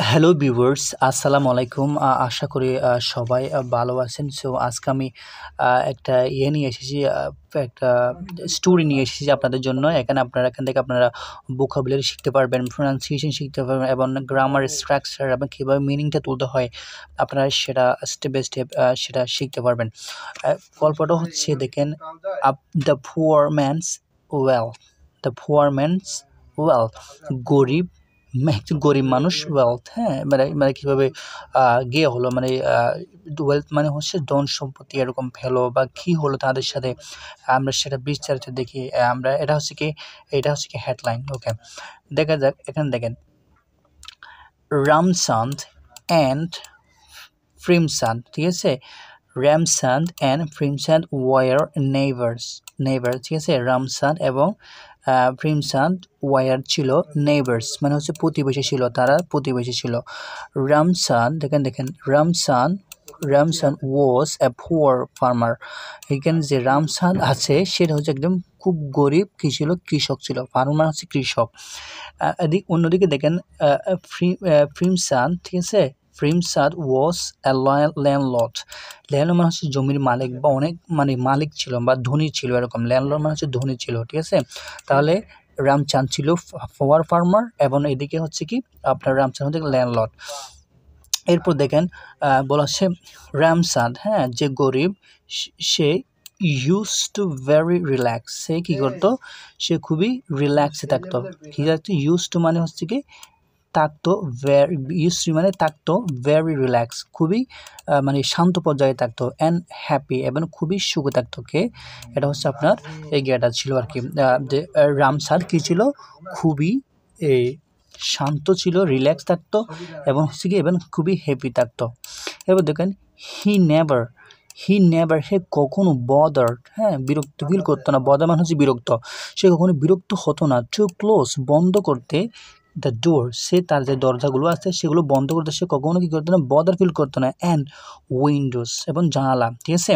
Hello viewers, আসসালামু আলাইকুম। আশা করি সবাই ভালো আছেন। সো আজকে আমি একটা নিয়ে এসেছি, একটা স্টোরি নিয়ে এসেছি আপনাদের জন্য। এখান থেকে আপনারা ভোকাবুলারি শিখতে পারবেন, প্রনাউন্সিয়েশন শিখতে পারবেন এবং গ্রামার, স্ট্রাকচার এবং কীভাবে মিনিংটা তুলতে হয় আপনারা সেটা স্টেপ বাই স্টেপ সেটা শিখতে পারবেন। গল্পটা হচ্ছে দেখেন, the poor man's wealth. The poor man's wealth, গরিব একজন গরিব মানুষ ওয়েলথ, হ্যাঁ, মানে কীভাবে গিয়ে হলো, মানে ওয়েলথ মানে হচ্ছে ধন সম্পত্তি এরকম ফেলো বা কী হলো তাদের সাথে, আমরা সেটা বিস্তারিত দেখি। আমরা এটা হচ্ছে কি হেডলাইন। ওকে, দেখা যাক। এখানে দেখেন, রামচাঁদ অ্যান্ড প্রেমচাঁদ, ঠিক আছে। Ramchand and Premchand were neighbour, ঠিক আছে। রামচাঁদ এবং প্রেমচাঁদ ওয়ার ছিল নেইবার্স, মানে হচ্ছে প্রতিবেশী ছিল, তারা প্রতিবেশী ছিল। রামচাঁদ, দেখেন রামচাঁদ ওয়াজ এ পুয়ার ফার্মার। এখানে যে রামচাঁদ আছে সেটা হচ্ছে একদম খুব গরিব, কী ছিল, কৃষক ছিল। ফার্মার হচ্ছে কৃষক। অন্যদিকে দেখেন প্রেমচাঁদ, ঠিক আছে। প্রেমচাঁদ ওয়াজ এ ল্যান্ডলর্ড। ল্যান্ডলর্ড মানে হচ্ছে জমির মালিক বা অনেক মানে মালিক ছিল বা ধনী ছিল এরকম। ল্যান্ডলর্ড মানে হচ্ছে ধনী ছিল, ঠিক আছে। তাহলে রামচাঁদ ছিল পুয়ার ফার্মার এবং এদিকে হচ্ছে কি আপনার রামচাঁদ হচ্ছে ল্যান্ডলর্ড। এরপর দেখেন বলা হচ্ছে রামচাঁদ, হ্যাঁ, যে গরিব, সে ইউজ টু ভেরি রিল্যাক্স। সে কী করতো? সে খুবই রিল্যাক্সে থাকতো। কী থাকতো? ইউজ টু মানে হচ্ছে কি থাকতো, মানে থাকতো ভেরি রিল্যাক্স, খুবই মানে শান্ত পর্যায়ে থাকতো, অ্যান্ড হ্যাপি এবং খুবই সুখে থাকতো। কে? এটা হচ্ছে আপনার এই গেটা ছিল আর কি, যে রামচাঁদ কী ছিল? খুবই শান্ত ছিল, রিল্যাক্স থাকতো এবং হচ্ছে কি এবং খুবই হ্যাপি থাকতো। এবার দেখেন, হি নেভার, সে কখনো বদার্ড, হ্যাঁ, বিরক্ত ফিল করতো না। বদার মানে হচ্ছে বিরক্ত। সে কখনো বিরক্ত হতো না। টু ক্লোজ, বন্ধ করতে, দ্য ডোর, সে তার যে দরজাগুলো আছে সেগুলো বন্ধ করতে সে কখনো কী করতো না? বদার ফিল করতো না। অ্যান্ড উইন্ডোজ, এবং জানালা, ঠিক আছে।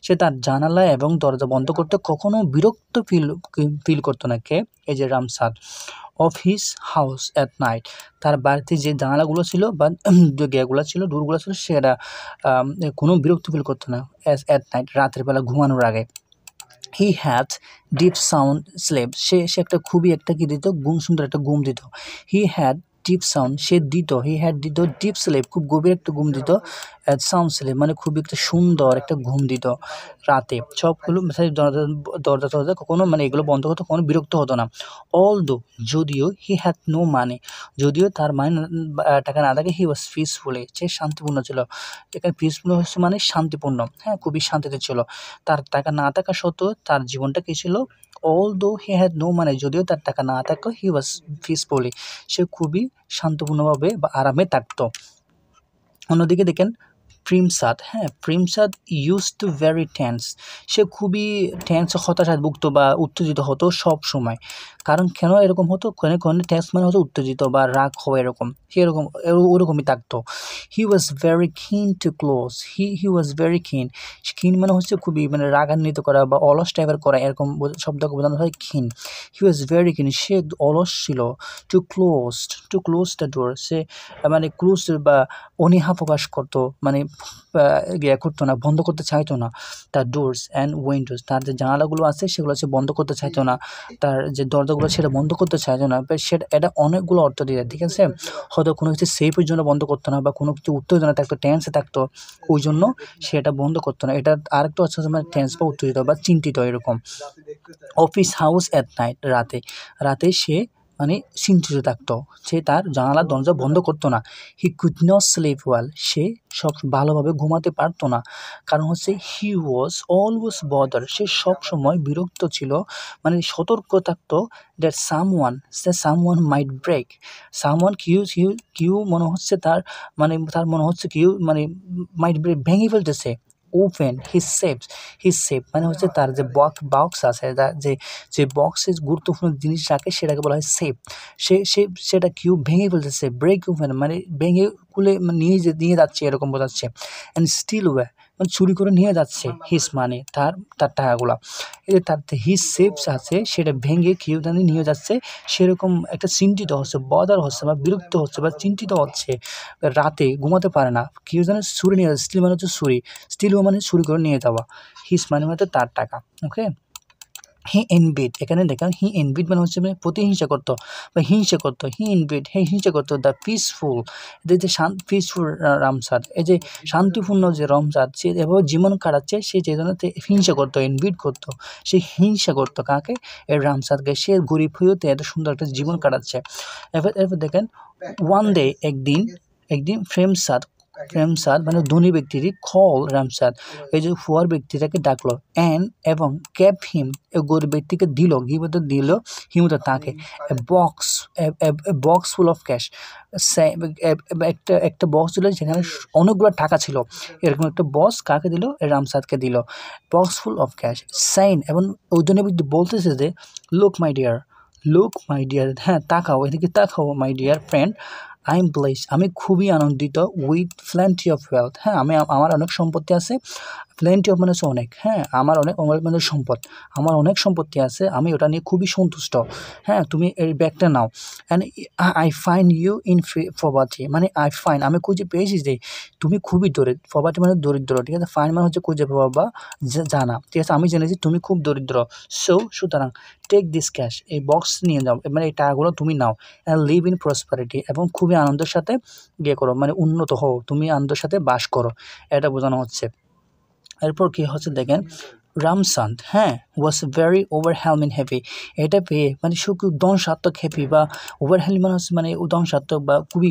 সে তার জানালা এবং দরজা বন্ধ করতে কখনো বিরক্ত ফিল করতো না। কে? এই যে Ramchand. Of his house at night, তার বাড়িতে যে জানালাগুলো ছিল বা যে গেটগুলো ছিল, ডোরগুলো ছিল, সেটা কোনো বিরক্ত ফিল করতো না অ্যাট নাইট, রাতের বেলা ঘুমানোর আগে। হি হ্যাড ডিপ সাউন্ড স্লেপ, সে একটা খুবই একটা কী দিত? সুন্দর একটা ঘুম দিত। He had deep sound, he had দিত ডিপ স্লেপ, খুব গভীর একটা ঘুম দিত। সাউন্ড স্লেপ মানে খুবই একটা সুন্দর একটা ঘুম দিত রাতে। সবগুলো দরজা কখনো মানে এগুলো বন্ধ করতে কখনো বিরক্ত হতো না। অলদো, যদিও, হি হ্যাড নো মানি, যদিও তার মানে টাকা না থাকে, হি ওয়াজ পিসফুলি, সে শান্তিপূর্ণ ছিল। এখানে পিসফুল হচ্ছে মানে শান্তিপূর্ণ, হ্যাঁ, খুবই শান্তিতে ছিল। তার টাকা না থাকা সত্ত্বেও তার জীবনটা কী ছিল? Although he had no money, যদিও তার টাকা না থাকতো, হি ওয়াজ পিসফুলি, সে খুবই শান্তপূর্ণভাবে বা আরামে থাকতো। অন্যদিকে দেখেন প্রেমচাঁদ, হ্যাঁ, Premchand use to very tense, সে খুবই টেন্স, হতাশায় ভুগত বা উত্তেজিত হতো সব সময়। কারণ কেন এরকম হতো? টেন্স মানে হচ্ছে উত্তেজিত বা রাগ হওয়া, এরকম সে ওরকমই থাকতো। He was very keen to close, he was very keen, keen মানে হচ্ছে খুবই মানে রাগান্বিত করা বা অলস টাইপের করা, এরকম শব্দ বোঝানো হয় কিন। হি ওয়াজ ভেরি কিন, সে অলস ছিল। টু ক্লোজ দ্য ডোর, সে মানে ক্লোজ বা অনীহা প্রকাশ করতো, মানে করতো না, বন্ধ করতে চাইতো না। তার ডোরস অ্যান্ড উইন্ডোজ, তার যে জানালাগুলো আছে সেগুলো সে বন্ধ করতে চাইতো না। তার যে দরজাগুলো সেটা বন্ধ করতে চাইতো না। এটা অনেকগুলো অর্থ দিয়ে, ঠিক আছে। হয়তো কোনো কিছু সেফের জন্য বন্ধ করতো না বা কোনো কিছু উত্তেজনা থাকতো, টেন্সে থাকতো, ওই জন্য সে এটা বন্ধ করতো না। এটা আরেকটা হচ্ছে মানে টেন্স বা উত্তেজিত বা চিন্তিত এরকম। অফিস হাউস অ্যাট নাইট, রাতে সে মানে চিন্তিত থাকতো, সে তার জানালার দরজা বন্ধ করতো না। He could not sleep well, সে ভালোভাবে ঘুমাতে পারতো না। কারণ হচ্ছে হি ওয়াজ অলওয়েজ বদার, সে সবসময় বিরক্ত ছিল, মানে সতর্ক থাকতো। দ্যাট সামওয়ান মাইট ব্রেক, কিউ মনে হচ্ছে তার মনে হচ্ছে কিউ মানে মাইট ব্রেক, ভেঙে ফেলতেছে। ওপেন হিজ সেফ মানে হচ্ছে তার যে বক্স আছে, তার যে বক্সে গুরুত্বপূর্ণ জিনিস রাখে সেটাকে বলা হয় সেফ। সেটা কিউ ভেঙে ফেলতেছে, ব্রেক ওপেন মানে ভেঙে খুলে নিয়ে যাচ্ছে এরকম বোঝাচ্ছে। অ্যান্ড স্টিল মানে চুরি করে নিয়ে যাচ্ছে হিজ মানি, তার তার টাকাগুলা। এই যে তার হিজ সেভস আছে সেটা ভেঙে কেউ জানি নিয়ে যাচ্ছে, সেরকম একটা চিন্তিত হচ্ছে, বদার হচ্ছে বা বিরক্ত হচ্ছে বা চিন্তিত হচ্ছে, রাতে ঘুমাতে পারে না, কেউ যেন চুরি নিয়ে যাচ্ছে। স্টিল মানে হচ্ছে চুরি, স্টিল মানে চুরি করে নিয়ে যাওয়া, হিজ মানি মানে তার টাকা। ওকে, হি এনভিড, এখানে দেখেন হি এনভিড মানে হচ্ছে মানে প্রতিহিংসা করতো বা হিংসা করতো। হি এনভিড, হে হিংসা করতো দ্য পিসফুল, এই যে পিসফুল রামসাদ, এই যে শান্তিপূর্ণ যে রমজাদ, সে এভাবে জীবন কাটাচ্ছে, সে যে জন্য হিংসা করতো, এনভিড করতো, সে হিংসা করতো কাকে? এই রামসাদকে। সে গরিব হয়েও এত সুন্দর একটা জীবন কাটাচ্ছে। এরপর এরপর দেখেন ওয়ান ডে, একদিন, একদিন প্রেমসাদ মানে ধনী ব্যক্তিটি কল রামসাদ, এই যে ফুয়ার ব্যক্তিটাকে ডাকলো, এবং ক্যাপ হিম, গরিব ব্যক্তিকে দিল, গিবতে দিল, হিমতে তাকে box, box full of cash, একটা একটা বক্স দিল যেখানে অনেকগুলো টাকা ছিল, এরকম একটা বক্স কাকে দিল? রামসাদকে দিল, বক্স ফুল অফ ক্যাশ। সাইন, এবং ওই ধনী ব্যক্তি বলতেছে যে look my dear, look my dear, হ্যাঁ তাকাও, এদিকে তাকাও my dear friend, I am blessed, আমি খুবই আনন্দিত, উইথ প্ল্যান্টি অফ ওয়েলথ, হ্যাঁ আমি আমার অনেক সম্পত্তি আছে, প্ল্যান্টি অফ মানে হচ্ছে অনেক, হ্যাঁ আমার অনেক মানে সম্পদ, আমার অনেক সম্পত্তি আছে, আমি ওটা নিয়ে খুবই সন্তুষ্ট, হ্যাঁ তুমি এই ব্যাগটা নাও। And I find you in poverty, মানে আই ফাইন্ড, আমি খুঁজে পেয়েছি যে তুমি খুবই দরিদ্র, পভার্টি মানে দরিদ্র, ঠিক আছে, ফাইন মানে হচ্ছে খুঁজে পাওয়া বা জানা, ঠিক আছে, আমি জেনেছি তুমি খুব দরিদ্র, সুতরাং টেক দিস ক্যাশ, এই বক্স নিয়ে যাও, মানে এই টাকাগুলো তুমি নাও, অ্যান্ড লিভ ইন প্রসপারিটি, এবং খুবই আনন্দের সাথে করো, মানে উন্নত হও, তুমি আনন্দের সাথে বাস করো, এটা বোঝানো হচ্ছে। এরপর কি হচ্ছে দেখেন, রামসান্ত, হ্যাঁ ওয়াজ ভেরি ওভারহেলমিং হ্যাপি, এটা পেয়ে মানে সে খুব ধ্বংসাত্মক হ্যাপি, বা ওভারহেলমিং মানে হচ্ছে মানে ধ্বংসাত্মক বা খুবই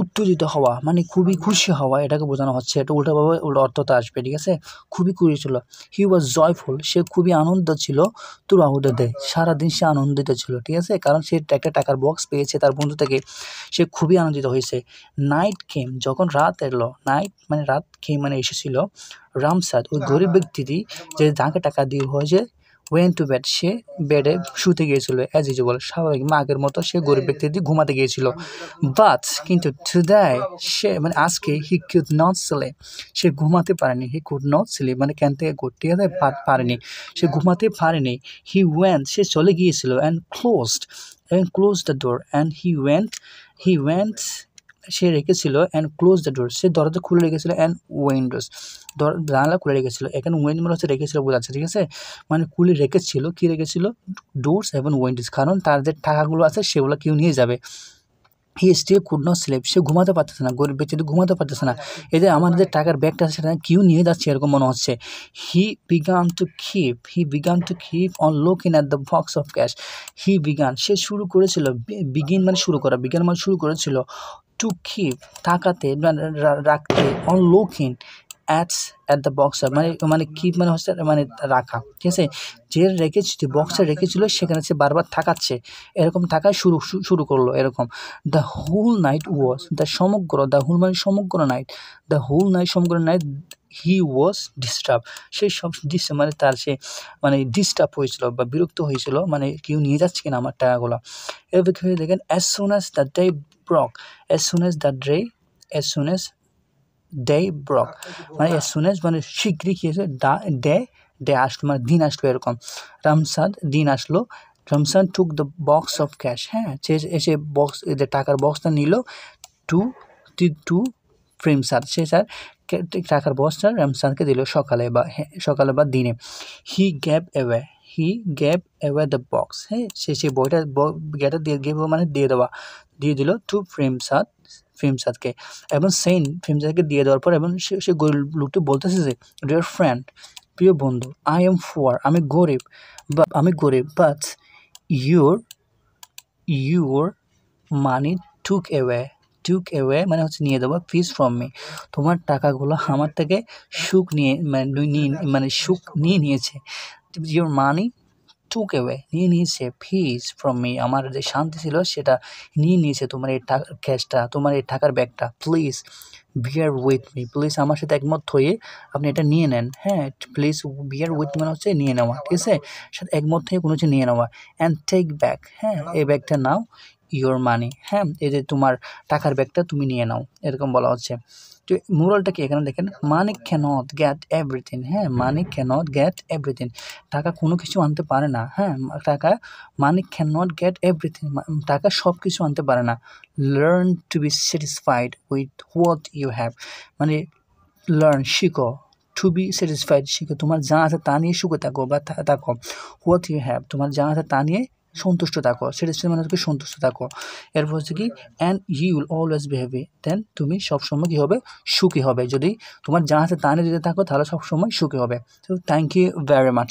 উত্তেজিত হওয়া, মানে খুবই খুশি হওয়া, এটাকে বোঝানো হচ্ছে, এটা উল্টোভাবে উল্টো অর্থটা আসবে, ঠিক আছে, খুবই খুশি ছিল। হি ওয়াজ জয়ফুল, সে খুবই আনন্দ ছিল, থ্রু আউট দ্য ডে, সারাদিন সে আনন্দিত ছিল, ঠিক আছে, কারণ সে একটা টাকার বক্স পেয়েছে তার বন্ধু থেকে, সে খুবই আনন্দিত হয়েছে। নাইট কেম, যখন রাত এলো, নাইট মানে রাত কেম মানে এসেছিল, রামসাদ, ওই গরিব ব্যক্তিটি যে যাকে টাকা দিয়ে হয়েছে, ওয়েন টু বেড, সে বেডে শুতে গিয়েছিল, অ্যাজ ইউজুয়াল, স্বাভাবিক আগের মতো সে গরিব ব্যক্তিটি ঘুমাতে গিয়েছিল। বাট কিন্তু টুডে, সে মানে আজকে, হি কুড নট স্লিপ, সে ঘুমাতে পারেনি, হি কুড নট স্লিপ মানে ক্যান থেকে গুড, ঠিক আছে, পারেনি, সে ঘুমাতে পারেনি। হি ওয়েন্ট, সে চলে গিয়েছিল, and close the door, and he went, সে রেখেছিল, অ্যান্ড ক্লোজ দ্য ডোর, সে দরজা খুলে রেখেছিল, অ্যান্ড উইন্ডোজ, জানালা খুলে রেখেছিল, এখানে উইন্ড মানে হচ্ছে রেখেছিল বোঝাচ্ছে, ঠিক আছে, মানে খুলে রেখেছিল, কি রেখেছিল? ডোরস এবং উইন্ডোজ, কারণ তার যে টাকাগুলো আছে সেগুলো কেউ নিয়ে যাবে। He still could not sleep, সে ঘুমাতে পারতেছে না, গরিব ব্যক্তি ঘুমাতে পারতেছে না, এই যে আমার যে টাকার ব্যাগটা আছে সেটা কেউ নিয়ে যাচ্ছে এরকম মনে হচ্ছে। He began to keep on looking at the box of cash, সে শুরু করেছিল, বিগিন মানে শুরু করা, বিজ্ঞান মানে শুরু করেছিল, টু কিপ তাকাতে মানে রাখতে, on looking at the box, মানে কিপ মানে হচ্ছে মানে রাখা, ঠিক আছে, যে রেখেছি, যে বক্সে রেখেছিল সেখানে সে বারবার থাকাচ্ছে, এরকম থাকা শুরু করলো এরকম। The whole night was, the whole মানে সমগ্র নাইট, সমগ্র নাইট হি ওয়াজ ডিস্টার্ব, সে সব মানে তার সে মানে ডিস্টার্ব হয়েছিল বা বিরক্ত হয়েছিল, মানে কেউ নিয়ে যাচ্ছে কিনা আমার টাকাগুলো। এবার দেখেন as soon as the day Brock, as soon as day Brock, মানে অ্যাজ সুন অ্যাজ মানে শীঘ্রই কি হয়েছে, ডে আসলো মানে দিন আসলো এরকম, দিন আসলো, Ramsad took the box of cash, হ্যাঁ সে বক্স, যে টাকার বক্সটা নিল, টু টু প্রেমসাদ, সে স্যার টাকার বক্সটা রামসাদকে দিল সকালে বা দিনে। He gave away the box, হ্যাঁ সে বইটা গেটা মানে দিয়ে দিল টু প্রেমসাদকে, এবং প্রেমসাদকে দিয়ে দেওয়ার পর, এবং সে গরিব লোকটি বলতেছে যে ডিয়ার ফ্রেন্ড, প্রিয় বন্ধু, আই এম পুয়ার, আমি গরিব, but your money took away মানে হচ্ছে নিয়ে দেওয়া, পিস ফ্রম মি, তোমার টাকাগুলো আমার থেকে সুখ নিয়ে মানে সুখ নিয়েছে, ইউর মানি টুক অ্যাওয়ে নিয়ে নিয়েছে, পিস ফ্রম মি, আমার যে শান্তি ছিল সেটা নিয়ে নিয়েছে, তোমার এই ক্যাশটা, তোমার এই টাকার ব্যাগটা, please beer with me, please আমার সাথে একমত হয়ে আপনি এটা নিয়ে নেন, হ্যাঁ প্লিজ বিয়ার উইথ মানে হচ্ছে নিয়ে নেওয়া, ঠিক আছে, সাথে একমত হয়ে কোনো কিছু নিয়ে নেওয়া, অ্যান্ড টেক ব্যাক, হ্যাঁ এই ব্যাগটা নাও, ইয়োর মানি, হ্যাঁ, এই যে তোমার টাকার ব্যাগটা তুমি নিয়ে নাও, এরকম বলা হচ্ছে। তো মোরালটা কি এখানে দেখেন, মানি ক্যানট গেট এভরিথিং, হ্যাঁ, মানি ক্যানট গেট এভরিথিং, টাকা কোনো কিছু আনতে পারে না, হ্যাঁ, টাকা, মানি ক্যানট গেট এভরিথিং, টাকা সব কিছু আনতে পারে না। Learn to be satisfied with what you have, মানে লার্ন শিখো, টু বি স্যাটিসফাইড শিখো, তোমার যা আছে তা নিয়ে সুখে থাকো বা থাকো, হোয়াট ইউ হ্যাভ, তোমার যা আছে তা নিয়ে সন্তুষ্ট থাকো, স্যাটিসফাইড মানে হচ্ছে সন্তুষ্ট থাকো। এরপর হচ্ছে কি, and you will always be happy, then তুমি সবসময় কী হবে, সুখী হবে। যদি তোমার যা আছে তা নিয়ে যদি থাকো তাহলে সবসময় সুখী হবে। তো থ্যাংক ইউ ভেরি মাচ।